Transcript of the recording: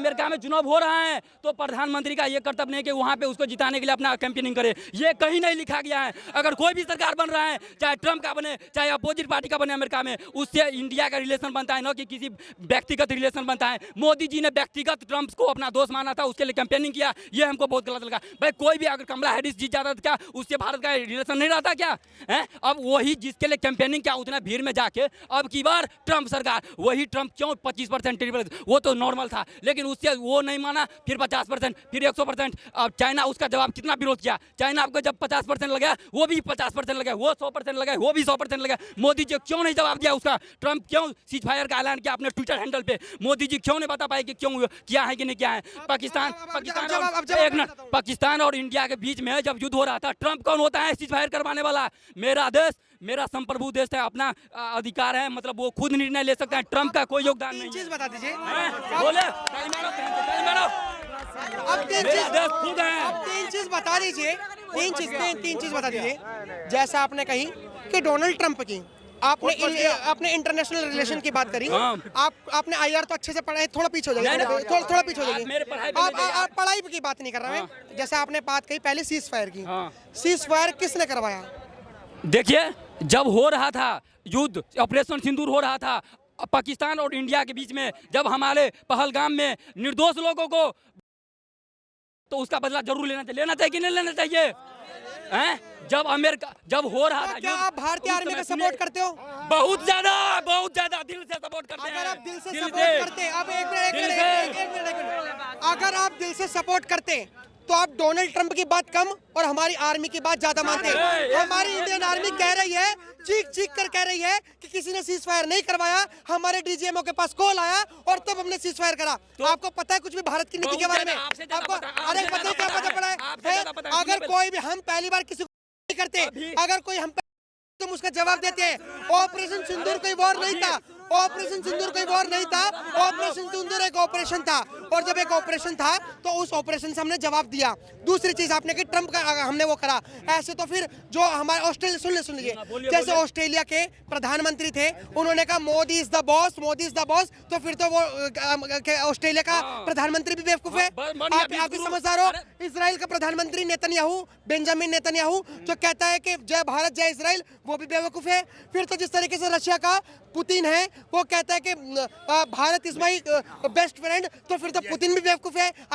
America में चुनाव हो रहा है तो प्रधानमंत्री का ये कर्तव्य नहीं कि वहाँ पे उसको जिताने के लिए अपना कैंपेनिंग करे। ये कहीं नहीं लिखा गया है। अगर कोई भी सरकार बन रहा है, चाहे ट्रम्प का बने, चाहे अपोजिट पार्टी का बने अमेरिका में, उससे इंडिया का रिलेशन बनता है, न कि किसी व्यक्तिगत रिलेशन बनता है। मोदी जी ने व्यक्तिगत ट्रम्प को अपना दोस्त माना था, उसके लिए कैंपेनिंग किया, ये हमको बहुत गलत लगा। भाई कोई भी अगर कमला हैरिस जीत जाता था क्या उससे भारत का रिलेशन नहीं रहता क्या है? अब वही जिसके लिए कैंपेनिंग किया उतना भीड़ में जाके अब की बार ट्रम्प सरकार, वही ट्रम्प क्यों 25% वो तो नॉर्मल था, लेकिन उससे वो नहीं माना, फिर 50%, फिर 100%। अब चाइना उसका जवाब कितना विरोध किया। चाइना आपको जब 50% लगा वो भी 50% लगा, वो 100% लगा, वो भी 100% लगा। मोदी जी क्यों नहीं जवाब दिया उसका? ट्रम्प क्यों सीज फायर का ऐलान किया अपने ट्विटर हैंडल पे? मोदी जी क्यों नहीं बता पाए कि क्यों किया है कि नहीं किया है? पाकिस्तान और इंडिया के बीच में जब युद्ध हो रहा था, ट्रम्प कौन होता है सीज फायर करवाने वाला? मेरा देश, मेरा संप्रभु देश है, अपना अधिकार है, मतलब वो खुद निर्णय ले सकता है। ट्रम्प का कोई योगदान नहीं। चीज बता दीजिए, बोले अब तीन चीज बता दीजिए, तीन चीज बता दीजिए। जैसा आपने कही कि डोनाल्ड ट्रम्प की आपने इंटरनेशनल रिलेशन की बात करी, आपने आईआर तो अच्छे से पढ़ा है, थोड़ा पीछे हो जाएगा, थोड़ा पीछे हो जाएगी। आप पढ़ाई की बात नहीं कर रहे हैं। जैसे आपने बात कही पहले सीज फायर की, सीज फायर किसने करवाया? देखिए, जब हो रहा था युद्ध, ऑपरेशन सिंदूर हो रहा था पाकिस्तान और इंडिया के बीच में, जब हमारे पहलगाम में निर्दोष लोगों को, तो उसका बदला जरूर लेना चाहिए कि नहीं लेना चाहिए? हैं? जब अमेरिका जब हो रहा था, क्या आप भारतीय आर्मी का सपोर्ट करते हो? बहुत ज्यादा दिल से सपोर्ट करते हैं। अगर आप दिल से सपोर्ट करते, अब एक मिनट, अगर आप दिल से सपोर्ट करते तो आप डोनाल्ड ट्रम्प की बात कम और हमारी आर्मी की बात ज्यादा मानते हैं। हमारी इंडियन आर्मी कह रही है, चीख कर कह रही है कि किसी ने सीज फायर नहीं करवाया, हमारे डीजीएमओ के पास कॉल आया और तब हमने सीज फायर करा। तो आपको पता है कुछ भी भारत की नीति के बारे में? आपको अरे पता है क्या पता पड़ा है? अगर कोई भी, हम पहली बार किसी को नहीं करते, अगर कोई हम तुम उसका जवाब देते हैं। ऑपरेशन सिंदूर कोई वॉर नहीं था, ऑपरेशन सिंदूर कोई वॉर नहीं था, ऑपरेशन सिंदूर एक ऑपरेशन था, और जब एक ऑपरेशन था तो उस ऑपरेशन से हमने जवाब दिया। दूसरी चीज आपने कि ट्रम्प का हमने वो करा, ऐसे तो फिर जो हमारे ऑस्ट्रेलिया, सुन लीजिए, जैसे ऑस्ट्रेलिया के प्रधानमंत्री थे, उन्होंने कहा Modi is the boss, Modi is the boss, तो फिर तो वो ऑस्ट्रेलिया का प्रधानमंत्री भी बेवकूफ है। आप भी समझदार हो। इसराइल का प्रधानमंत्री नेतन्याहू, बेंजामिन नेतन्याहू, जो कहता है कि जय भारत जय इसराइल, वो भी बेवकूफ है। फिर तो जिस तरीके से रशिया का पुतिन है, वो कहता है कि Bharat is my best friend, तो फिर तो पुतिन भी बेवकूफ है।